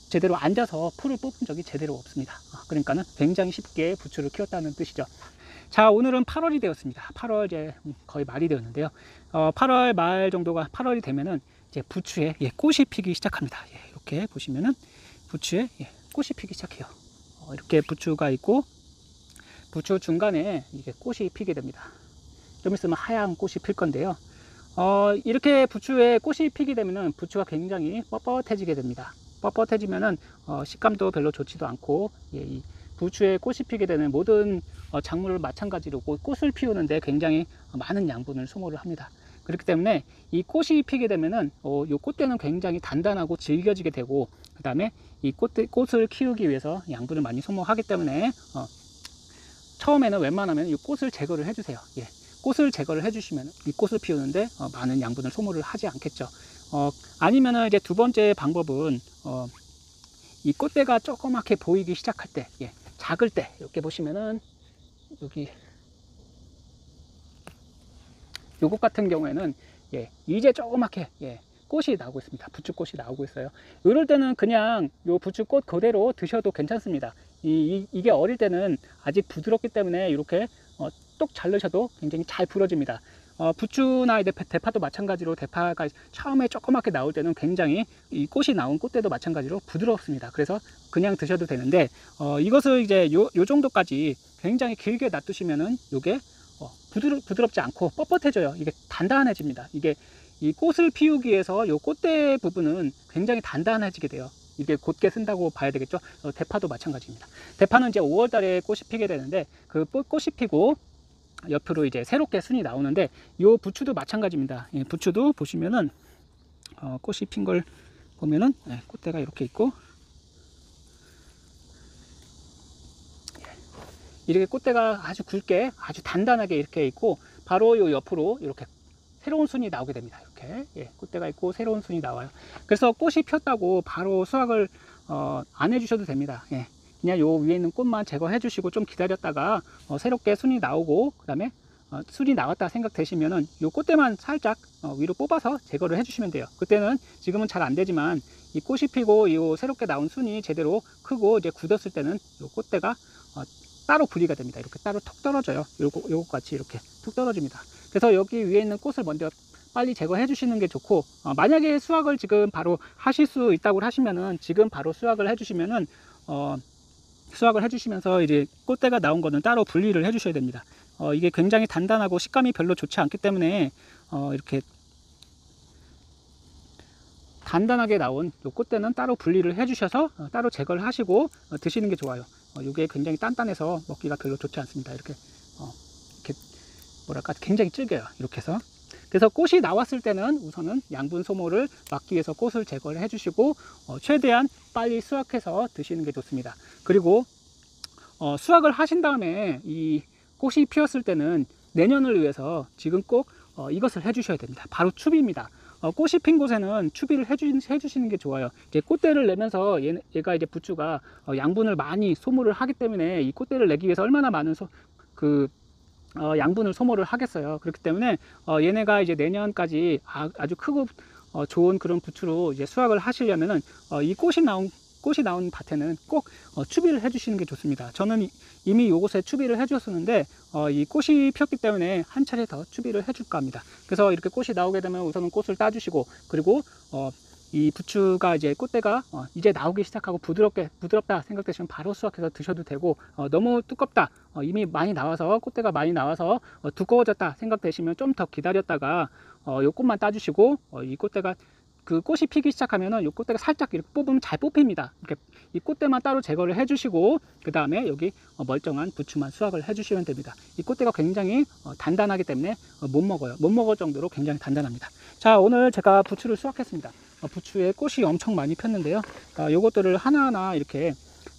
제대로 앉아서 풀을 뽑은 적이 제대로 없습니다. 그러니까는 굉장히 쉽게 부추를 키웠다는 뜻이죠. 자, 오늘은 8월이 되었습니다. 8월 이제 거의 말이 되었는데요. 8월 말 정도가, 8월이 되면은 이제 부추에 꽃이 피기 시작합니다. 이렇게 보시면은 부추에 꽃이 피기 시작해요. 이렇게 부추가 있고 부추 중간에 이게 꽃이 피게 됩니다. 좀 있으면 하얀 꽃이 필 건데요. 이렇게 부추에 꽃이 피게 되면은 부추가 굉장히 뻣뻣해지게 됩니다. 뻣뻣해지면은 식감도 별로 좋지도 않고, 이 부추에 꽃이 피게 되는 모든 작물을 마찬가지로 꽃을 피우는데 굉장히 많은 양분을 소모를 합니다. 그렇기 때문에 이 꽃이 피게 되면은 이 꽃대는 굉장히 단단하고 질겨지게 되고, 그 다음에 이 꽃을 키우기 위해서 양분을 많이 소모하기 때문에 처음에는 웬만하면 이 꽃을 제거를 해주세요. 예. 꽃을 제거를 해주시면 이 꽃을 피우는데 많은 양분을 소모를 하지 않겠죠. 아니면은 이제 두 번째 방법은 이 꽃대가 조그맣게 보이기 시작할 때, 예, 작을 때 이렇게 보시면은 여기 요것 같은 경우에는 예, 이제 조그맣게 예, 꽃이 나오고 있습니다. 부추꽃이 나오고 있어요. 이럴 때는 그냥 요 부추꽃 그대로 드셔도 괜찮습니다. 이게 어릴 때는 아직 부드럽기 때문에 이렇게 똑 자르셔도 굉장히 잘 부러집니다. 부추나 대파도 마찬가지로 대파가 처음에 조그맣게 나올 때는 굉장히 이 꽃이 나온 꽃대도 마찬가지로 부드럽습니다. 그래서 그냥 드셔도 되는데 이것을 이제 요 정도까지 굉장히 길게 놔두시면은 요게 부드럽지 않고 뻣뻣해져요. 이게 단단해집니다. 이게 이 꽃을 피우기 위해서 요 꽃대 부분은 굉장히 단단해지게 돼요. 이게 곧게 쓴다고 봐야 되겠죠. 대파도 마찬가지입니다. 대파는 이제 5월 달에 꽃이 피게 되는데 그 꽃이 피고 옆으로 이제 새롭게 순이 나오는데 요 부추도 마찬가지입니다. 예, 부추도 보시면은 꽃이 핀 걸 보면은 예, 꽃대가 이렇게 있고 이렇게 꽃대가 아주 굵게 아주 단단하게 이렇게 있고 바로 요 옆으로 이렇게 새로운 순이 나오게 됩니다. 이렇게 예, 꽃대가 있고 새로운 순이 나와요. 그래서 꽃이 폈다고 바로 수확을 안 해주셔도 됩니다. 예, 그냥 요 위에 있는 꽃만 제거해 주시고 좀 기다렸다가 새롭게 순이 나오고 그 다음에 순이 나왔다 생각되시면은 요 꽃대만 살짝 위로 뽑아서 제거를 해 주시면 돼요. 그때는 지금은 잘 안 되지만 이 꽃이 피고 요 새롭게 나온 순이 제대로 크고 이제 굳었을 때는 요 꽃대가 따로 분리가 됩니다. 이렇게 따로 톡 떨어져요. 요것 같이 이렇게 툭 떨어집니다. 그래서 여기 위에 있는 꽃을 먼저 빨리 제거해 주시는 게 좋고, 만약에 수확을 지금 바로 하실 수 있다고 하시면은 지금 바로 수확을 해 주시면은 수확을 해 주시면서 이제 꽃대가 나온 거는 따로 분리를 해 주셔야 됩니다. 이게 굉장히 단단하고 식감이 별로 좋지 않기 때문에 이렇게 단단하게 나온 요 꽃대는 따로 분리를 해 주셔서 따로 제거를 하시고 드시는 게 좋아요. 이게 굉장히 단단해서 먹기가 별로 좋지 않습니다. 이렇게 뭐랄까 굉장히 질겨요. 이렇게 해서. 그래서 꽃이 나왔을 때는 우선은 양분 소모를 막기 위해서 꽃을 제거를 해 주시고 최대한 빨리 수확해서 드시는 게 좋습니다. 그리고 수확을 하신 다음에 이 꽃이 피었을 때는 내년을 위해서 지금 꼭 이것을 해 주셔야 됩니다. 바로 추비입니다. 꽃이 핀 곳에는 추비를 해주시는 게 좋아요. 이제 꽃대를 내면서 얘가 이제 부추가 양분을 많이 소모를 하기 때문에 이 꽃대를 내기 위해서 얼마나 많은 양분을 소모를 하겠어요. 그렇기 때문에 얘네가 이제 내년까지 아주 크고 좋은 그런 부추로 이제 수확을 하시려면은 이 꽃이 나온 밭에는 꼭 추비를 해주시는 게 좋습니다. 저는 이미 요곳에 추비를 해주었었는데 이 꽃이 폈기 때문에 한 차례 더 추비를 해줄까 합니다. 그래서 이렇게 꽃이 나오게 되면 우선은 꽃을 따주시고, 그리고 이 부추가 이제 꽃대가 이제 나오기 시작하고 부드럽다 생각되시면 바로 수확해서 드셔도 되고, 너무 두껍다 이미 많이 나와서 꽃대가 많이 나와서 두꺼워졌다 생각되시면 좀 더 기다렸다가 요 꽃만 따주시고, 이 꽃대가 그 꽃이 피기 시작하면은 이 꽃대가 살짝 이렇게 뽑으면 잘 뽑힙니다. 이렇게 이 꽃대만 따로 제거를 해주시고 그 다음에 여기 멀쩡한 부추만 수확을 해주시면 됩니다. 이 꽃대가 굉장히 단단하기 때문에 못 먹을 정도로 굉장히 단단합니다. 자, 오늘 제가 부추를 수확했습니다. 부추에 꽃이 엄청 많이 폈는데요. 요것들을 하나하나 이렇게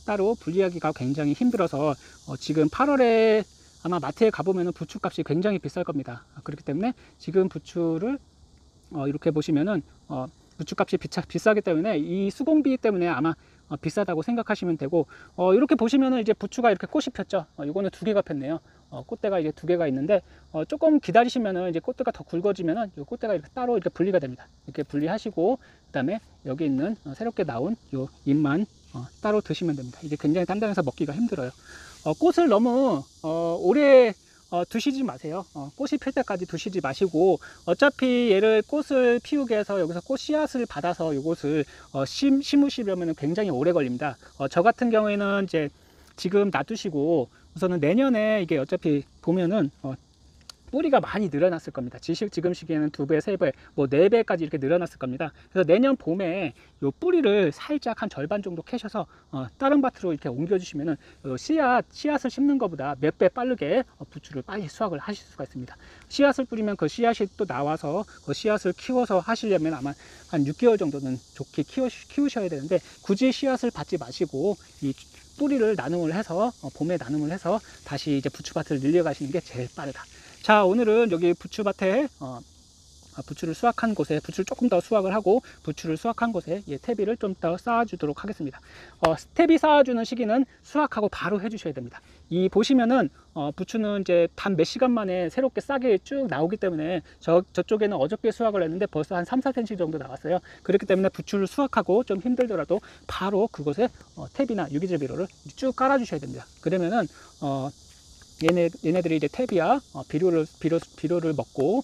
따로 분리하기가 굉장히 힘들어서 지금 8월에 아마 마트에 가보면 부추 값이 굉장히 비쌀 겁니다. 그렇기 때문에 지금 부추를 이렇게 보시면은 부추값이 비싸기 때문에 이 수공비 때문에 아마 비싸다고 생각하시면 되고, 이렇게 보시면은 이제 부추가 이렇게 꽃이 폈죠. 이거는 2개가 폈네요. 꽃대가 이제 2개가 있는데 조금 기다리시면은 이제 꽃대가 더 굵어지면은 이 꽃대가 이렇게 따로 이렇게 분리가 됩니다. 이렇게 분리하시고 그다음에 여기 있는 새롭게 나온 요 잎만 따로 드시면 됩니다. 이게 굉장히 단단해서 먹기가 힘들어요. 꽃을 너무 오래 두시지 마세요. 꽃이 필 때까지 두시지 마시고, 어차피 얘를 꽃을 피우게 해서 여기서 꽃 씨앗을 받아서 이것을 심으시려면 굉장히 오래 걸립니다. 저 같은 경우에는 이제 지금 놔두시고 우선은 내년에 이게 어차피 보면은 뿌리가 많이 늘어났을 겁니다. 지금 시기에는 2배, 3배, 뭐 4배까지 이렇게 늘어났을 겁니다. 그래서 내년 봄에 요 뿌리를 살짝 한 절반 정도 캐셔서 다른 밭으로 이렇게 옮겨주시면은 씨앗을 심는 것보다 몇 배 빠르게 부추를 빨리 수확을 하실 수가 있습니다. 씨앗을 뿌리면 그 씨앗이 또 나와서 그 씨앗을 키워서 하시려면 아마 한 6개월 정도는 좋게 키우셔야 되는데, 굳이 씨앗을 받지 마시고 이 뿌리를 나눔을 해서 봄에 나눔을 해서 다시 이제 부추밭을 늘려가시는 게 제일 빠르다. 자, 오늘은 여기 부추밭에 부추를 수확한 곳에, 부추를 조금 더 수확을 하고 부추를 수확한 곳에 퇴비를 좀 더 쌓아주도록 하겠습니다. 퇴비 쌓아주는 시기는 수확하고 바로 해주셔야 됩니다. 이 보시면은 부추는 이제 단 몇 시간 만에 새롭게 싹이 쭉 나오기 때문에 저쪽에는 어저께 수확을 했는데 벌써 한 3-4cm 정도 나왔어요. 그렇기 때문에 부추를 수확하고 좀 힘들더라도 바로 그곳에 퇴비나 유기질 비료를 쭉 깔아주셔야 됩니다. 그러면은 얘네들이 이제 퇴비와 비료를 먹고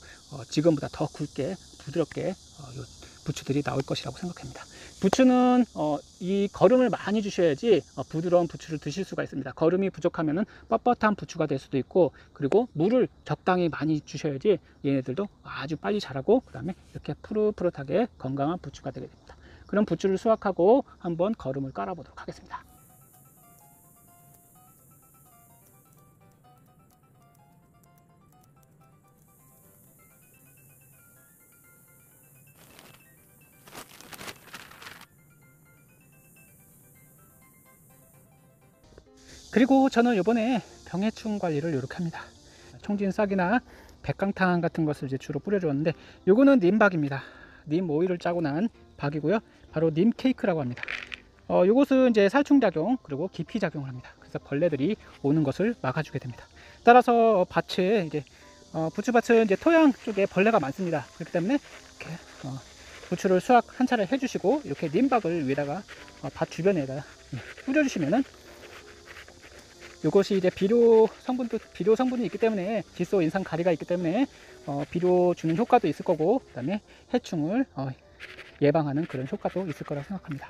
지금보다 더 굵게 부드럽게 요 부추들이 나올 것이라고 생각합니다. 부추는 이 거름을 많이 주셔야지 부드러운 부추를 드실 수가 있습니다. 거름이 부족하면은 뻣뻣한 부추가 될 수도 있고, 그리고 물을 적당히 많이 주셔야지 얘네들도 아주 빨리 자라고 그 다음에 이렇게 푸릇푸릇하게 건강한 부추가 되게 됩니다. 그럼 부추를 수확하고 한번 거름을 깔아 보도록 하겠습니다. 그리고 저는 이번에 병해충 관리를 이렇게 합니다. 청진싹이나 백강탕 같은 것을 이제 주로 뿌려주었는데, 요거는 님박입니다. 님 오일을 짜고 난 박이고요. 바로 님 케이크라고 합니다. 요것은 이제 살충작용 그리고 기피작용을 합니다. 그래서 벌레들이 오는 것을 막아주게 됩니다. 따라서 밭에 이제 부추밭은 이제 토양 쪽에 벌레가 많습니다. 그렇기 때문에 이렇게 부추를 수확 한 차례 해주시고 이렇게 님박을 위에다가 밭 주변에다 뿌려주시면은, 이것이 이제 비료 성분이 있기 때문에, 질소 인상 가리가 있기 때문에 비료 주는 효과도 있을 거고, 그 다음에 해충을 예방하는 그런 효과도 있을 거라고 생각합니다.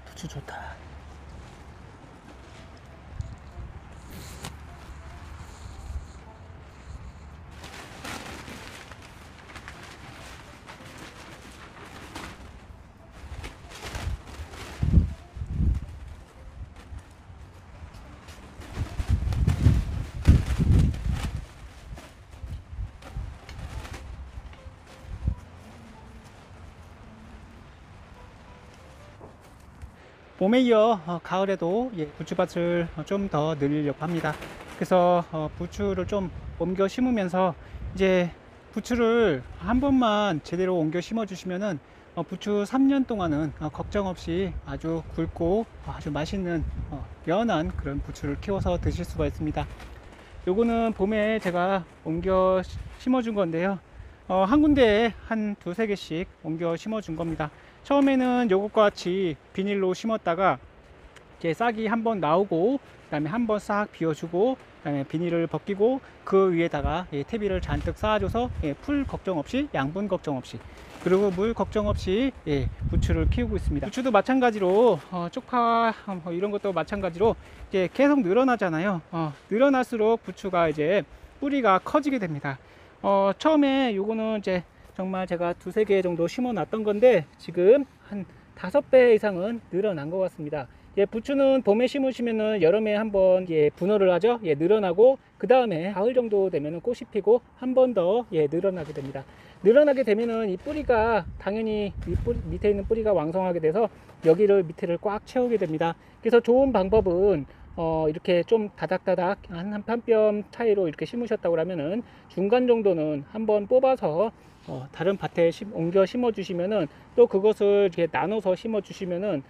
부추 좋다. 봄에 이어 가을에도 부추밭을 좀 더 늘리려고 합니다. 그래서 부추를 좀 옮겨 심으면서, 이제 부추를 한 번만 제대로 옮겨 심어 주시면은 부추 3년 동안은 걱정 없이 아주 굵고 아주 맛있는 연한 그런 부추를 키워서 드실 수가 있습니다. 요거는 봄에 제가 옮겨 심어 준 건데요, 한 군데에 한 2-3개씩 옮겨 심어 준 겁니다. 처음에는 요것과 같이 비닐로 심었다가 이제 싹이 한번 나오고, 그 다음에 한번 싹 비워주고, 그 다음에 비닐을 벗기고 그 위에다가 퇴비를 잔뜩 쌓아줘서 풀 걱정 없이, 양분 걱정 없이, 그리고 물 걱정 없이 부추를 키우고 있습니다. 부추도 마찬가지로 쪽파 이런 것도 마찬가지로 이제 계속 늘어나잖아요. 늘어날수록 부추가 이제 뿌리가 커지게 됩니다. 처음에 요거는 이제 정말 제가 2-3개 정도 심어 놨던 건데, 지금 한 5배 이상은 늘어난 것 같습니다. 부추는 봄에 심으시면은 여름에 한번 분할을 하죠. 늘어나고, 그 다음에 가을 정도 되면은 꽃이 피고 한 번 더 늘어나게 됩니다. 늘어나게 되면은 이 뿌리가 당연히 밑에 있는 뿌리가 왕성하게 돼서 여기를 밑에를 꽉 채우게 됩니다. 그래서 좋은 방법은 이렇게 좀 다닥다닥 한 뼘 차이로 이렇게 심으셨다고 하면은 중간 정도는 한번 뽑아서 다른 밭에 옮겨 심어 주시면은, 또 그것을 이렇게 나눠서 심어 주시면은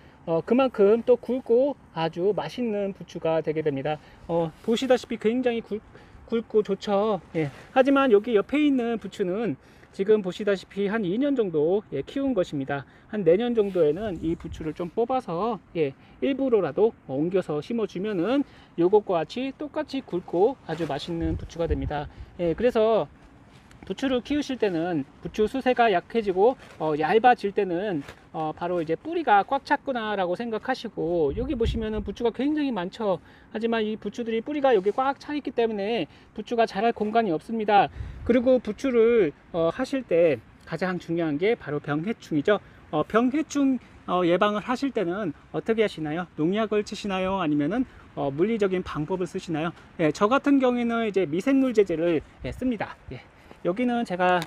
그만큼 또 굵고 아주 맛있는 부추가 되게 됩니다. 보시다시피 굉장히 굵고 좋죠. 하지만 여기 옆에 있는 부추는 지금 보시다시피 한 2년 정도 키운 것입니다. 한 내년 정도에는 이 부추를 좀 뽑아서 일부러라도 옮겨서 심어 주면은 요것과 같이 똑같이 굵고 아주 맛있는 부추가 됩니다. 그래서 부추를 키우실 때는 부추 수세가 약해지고 얇아질 때는 바로 이제 뿌리가 꽉 찼구나 라고 생각하시고, 여기 보시면은 부추가 굉장히 많죠. 하지만 이 부추들이 뿌리가 여기 꽉 차 있기 때문에 부추가 자랄 공간이 없습니다. 그리고 부추를 하실 때 가장 중요한 게 바로 병해충이죠. 병해충 예방을 하실 때는 어떻게 하시나요? 농약을 치시나요? 아니면은 물리적인 방법을 쓰시나요? 예, 저 같은 경우에는 이제 미생물 제제를 씁니다. 예. 여기는 제가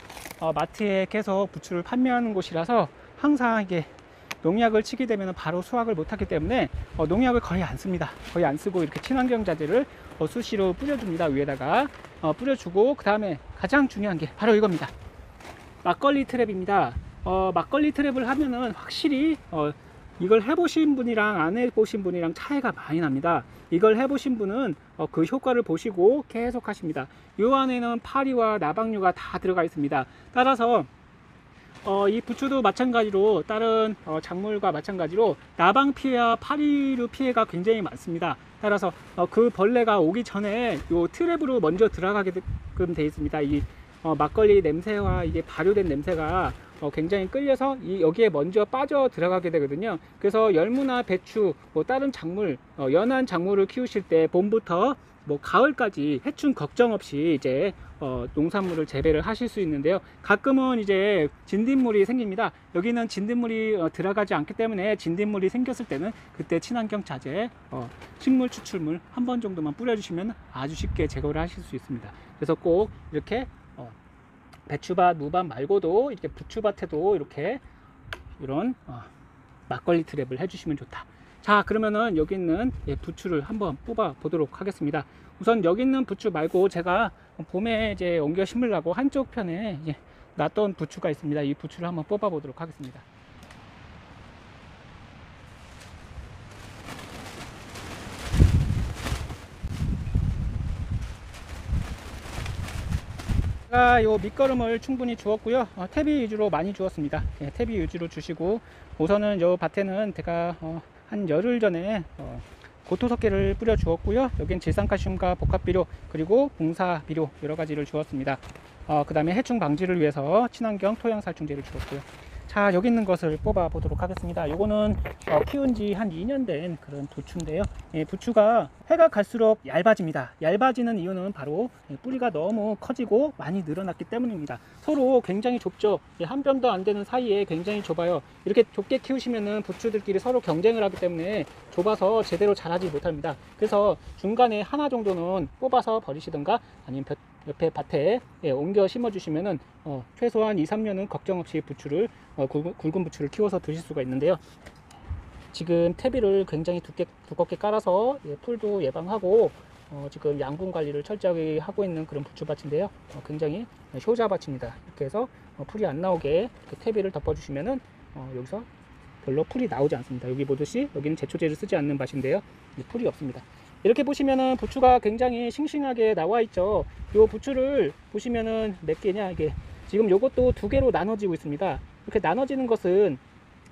마트에 계속 부추를 판매하는 곳이라서 항상 이게 농약을 치게 되면 바로 수확을 못하기 때문에 농약을 거의 안 씁니다. 거의 안 쓰고 이렇게 친환경 자재를 수시로 뿌려줍니다. 위에다가 뿌려주고, 그 다음에 가장 중요한 게 바로 이겁니다. 막걸리 트랩입니다. 막걸리 트랩을 하면은 확실히 이걸 해보신 분이랑 안 해보신 분이랑 차이가 많이 납니다. 이걸 해보신 분은 그 효과를 보시고 계속 하십니다. 이 안에는 파리와 나방류가 다 들어가 있습니다. 따라서 이 부추도 마찬가지로 다른 작물과 마찬가지로 나방 피해와 파리류 피해가 굉장히 많습니다. 따라서 그 벌레가 오기 전에 이 트랩으로 먼저 들어가게끔 되어 있습니다. 이 막걸리 냄새와 이게 발효된 냄새가 굉장히 끌려서 여기에 먼저 빠져 들어가게 되거든요. 그래서 열무나 배추, 뭐 다른 작물, 연한 작물을 키우실 때 봄부터 뭐 가을까지 해충 걱정 없이 이제 농산물을 재배를 하실 수 있는데요. 가끔은 이제 진딧물이 생깁니다. 여기는 진딧물이 들어가지 않기 때문에 진딧물이 생겼을 때는 그때 친환경 자재, 식물 추출물 한 번 정도만 뿌려주시면 아주 쉽게 제거를 하실 수 있습니다. 그래서 꼭 이렇게 배추밭, 무밭 말고도 이렇게 부추밭에도 이렇게 이런 막걸리 트랩을 해주시면 좋다. 자, 그러면은 여기 있는 부추를 한번 뽑아 보도록 하겠습니다. 우선 여기 있는 부추 말고 제가 봄에 이제 옮겨 심으려고 한쪽 편에 놨던 부추가 있습니다. 이 부추를 한번 뽑아 보도록 하겠습니다. 제가 요 밑거름을 충분히 주었고요. 퇴비 위주로 많이 주었습니다. 퇴비 위주로 주시고, 우선은 요 밭에는 제가 한 열흘 전에 고토석계를 뿌려 주었고요. 여긴 질산칼슘과 복합비료 그리고 봉사비료 여러 가지를 주었습니다. 그 다음에 해충 방지를 위해서 친환경 토양살충제를 주었고요. 자, 여기 있는 것을 뽑아 보도록 하겠습니다. 요거는 키운 지 한 2년 된 그런 부추인데요. 부추가 해가 갈수록 얇아집니다. 얇아지는 이유는 바로 뿌리가 너무 커지고 많이 늘어났기 때문입니다. 서로 굉장히 좁죠. 한 뼘도 안 되는 사이에 굉장히 좁아요. 이렇게 좁게 키우시면은 부추들끼리 서로 경쟁을 하기 때문에 좁아서 제대로 자라지 못합니다. 그래서 중간에 하나 정도는 뽑아서 버리시든가 아니면 옆에 밭에 옮겨 심어 주시면은 최소한 2-3년은 걱정 없이 부추를 굵은 부추를 키워서 드실 수가 있는데요. 지금 퇴비를 굉장히 두껍게 깔아서 풀도 예방하고 지금 양분 관리를 철저하게 하고 있는 그런 부추밭인데요. 굉장히 효자밭입니다. 이렇게 해서 풀이 안 나오게 이렇게 퇴비를 덮어 주시면은 여기서 별로 풀이 나오지 않습니다. 여기 보듯이 여기는 제초제를 쓰지 않는 밭인데요. 풀이 없습니다. 이렇게 보시면은 부추가 굉장히 싱싱하게 나와 있죠. 요 부추를 보시면은 몇 개냐, 이게 지금 요것도 두 개로 나눠지고 있습니다. 이렇게 나눠지는 것은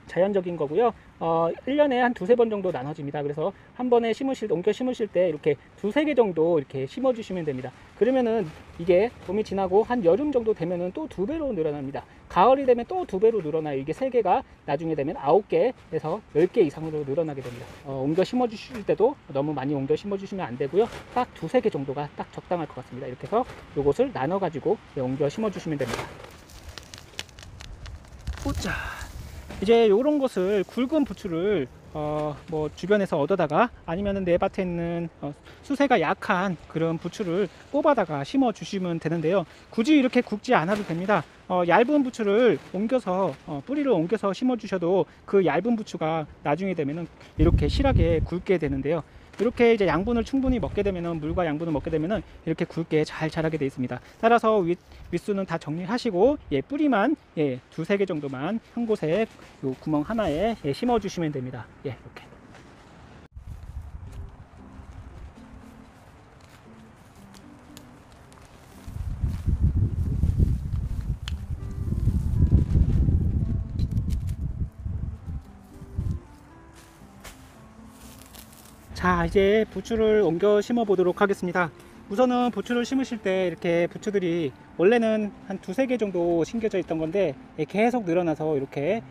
자연적인 거고요. 1년에 한 2-3번 정도 나눠집니다. 그래서 한 번에 옮겨 심으실 때 이렇게 2-3개 정도 이렇게 심어 주시면 됩니다. 그러면은 이게 봄이 지나고 한 여름 정도 되면은 또 2배로 늘어납니다. 가을이 되면 또 2배로 늘어나요. 이게 3개가 나중에 되면 9개에서 10개 이상으로 늘어나게 됩니다. 옮겨 심어 주실 때도 너무 많이 옮겨 심어 주시면 안 되고요. 딱 2-3개 정도가 딱 적당할 것 같습니다. 이렇게 해서 요것을 나눠 가지고 옮겨 심어 주시면 됩니다. 보자. 이제 이런 것을 굵은 부추를 뭐 주변에서 얻어다가 아니면은 내 밭에 있는 수세가 약한 그런 부추를 뽑아다가 심어 주시면 되는데요. 굳이 이렇게 굵지 않아도 됩니다. 얇은 부추를 옮겨서 뿌리를 옮겨서 심어 주셔도 그 얇은 부추가 나중에 되면은 이렇게 실하게 굵게 되는데요. 이렇게 이제 양분을 충분히 먹게 되면은, 물과 양분을 먹게 되면은 이렇게 굵게 잘 자라게 되어 있습니다. 따라서 윗수는 다 정리하시고 뿌리만 2-3개 정도만 한 곳에 요 구멍 하나에 심어 주시면 됩니다. 이렇게. 자, 이제 부추를 옮겨 심어 보도록 하겠습니다. 우선은 부추를 심으실 때 이렇게 부추들이 원래는 한 두세 개 정도 심겨져 있던 건데 계속 늘어나서 이렇게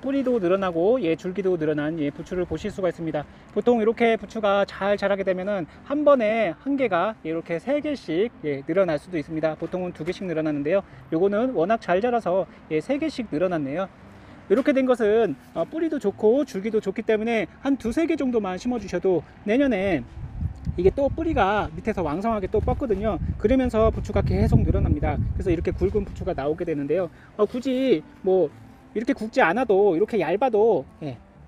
뿌리도 늘어나고 줄기도 늘어난 부추를 보실 수가 있습니다. 보통 이렇게 부추가 잘 자라게 되면은 한 번에 한 개가 이렇게 세 개씩 늘어날 수도 있습니다. 보통은 두 개씩 늘어나는데요. 요거는 워낙 잘 자라서 세 개씩 늘어났네요. 이렇게 된 것은 뿌리도 좋고 줄기도 좋기 때문에 한 두세 개 정도만 심어 주셔도 내년에 이게 또 뿌리가 밑에서 왕성하게 또 뻗거든요. 그러면서 부추가 계속 늘어납니다. 그래서 이렇게 굵은 부추가 나오게 되는데요. 굳이 뭐 이렇게 굵지 않아도 이렇게 얇아도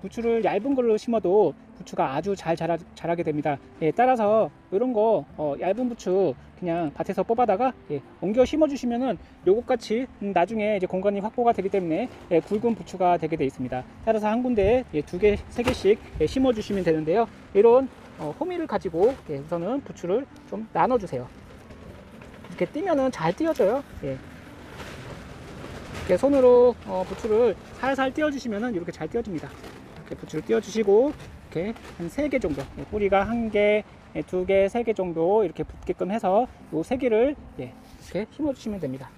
부추를 얇은 걸로 심어도 부추가 아주 잘 자라게 됩니다. 따라서 이런 거 얇은 부추 그냥 밭에서 뽑아다가 옮겨 심어 주시면은 요것같이 나중에 이제 공간이 확보가 되기 때문에 굵은 부추가 되게 되어 있습니다. 따라서 한 군데에 두 개, 세 개씩 심어 주시면 되는데요. 이런 호미를 가지고 우선은 부추를 좀 나눠 주세요. 이렇게 띄면은 잘 띄어져요. 이렇게 손으로 부추를 살살 띄워주시면은 이렇게 잘 띄워집니다. 이렇게 부추를 띄워주시고 이렇게 한 3개 정도, 뿌리가 1개, 2개, 3개 정도 이렇게 붙게끔 해서 요 3개를 이렇게 심어주시면 됩니다.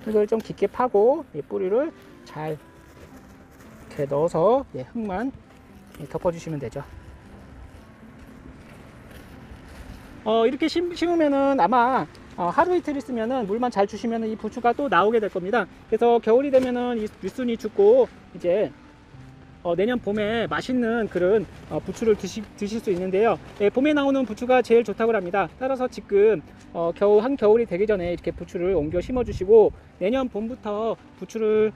이걸 좀 깊게 파고 뿌리를 잘 이렇게 넣어서 흙만 덮어주시면 되죠. 이렇게 심으면은 아마 하루 이틀 있으면은 물만 잘 주시면은 이 부추가 또 나오게 될 겁니다. 그래서 겨울이 되면은 이 윗순이 죽고 이제 내년 봄에 맛있는 그런 부추를 드실 수 있는데요. 봄에 나오는 부추가 제일 좋다고 합니다. 따라서 지금 한겨울이 되기 전에 이렇게 부추를 옮겨 심어 주시고 내년 봄부터 부추를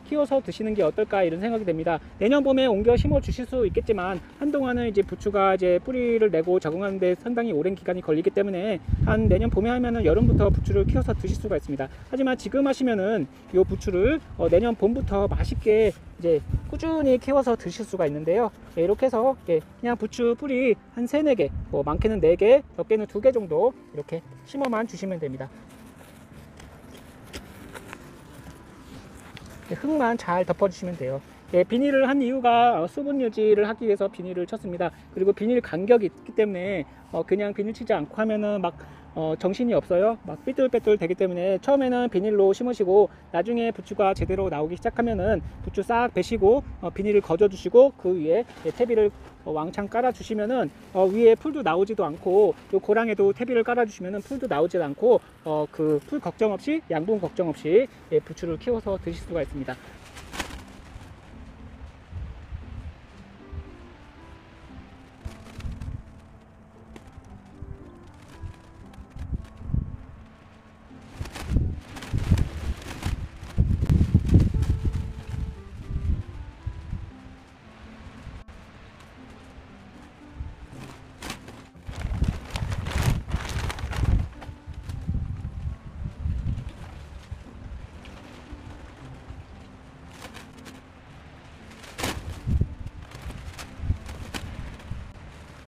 키워서 드시는 게 어떨까 이런 생각이 됩니다. 내년 봄에 옮겨 심어 주실 수 있겠지만 한동안은 이제 부추가 이제 뿌리를 내고 적응하는데 상당히 오랜 기간이 걸리기 때문에 한 내년 봄에 하면은 여름부터 부추를 키워서 드실 수가 있습니다. 하지만 지금 하시면은 이 부추를 내년 봄부터 맛있게 이제 꾸준히 키워서 드실 수가 있는데요. 이렇게 해서 그냥 부추 뿌리 한 3, 4개, 뭐 많게는 4개, 적게는 2개 정도 이렇게 심어만 주시면 됩니다. 흙만 잘 덮어주시면 돼요. 비닐을 한 이유가 수분 유지를 하기 위해서 비닐을 쳤습니다. 그리고 비닐 간격이 있기 때문에 그냥 비닐 치지 않고 하면은 막 정신이 없어요. 막 삐뚤빼뚤 되기 때문에 처음에는 비닐로 심으시고 나중에 부추가 제대로 나오기 시작하면은 부추 싹 베시고 비닐을 거저 주시고 그 위에 퇴비를 왕창 깔아 주시면은 위에 풀도 나오지도 않고 요 고랑에도 퇴비를 깔아 주시면은 풀도 나오지 않고 그 풀 걱정 없이 양분 걱정 없이 부추를 키워서 드실 수가 있습니다.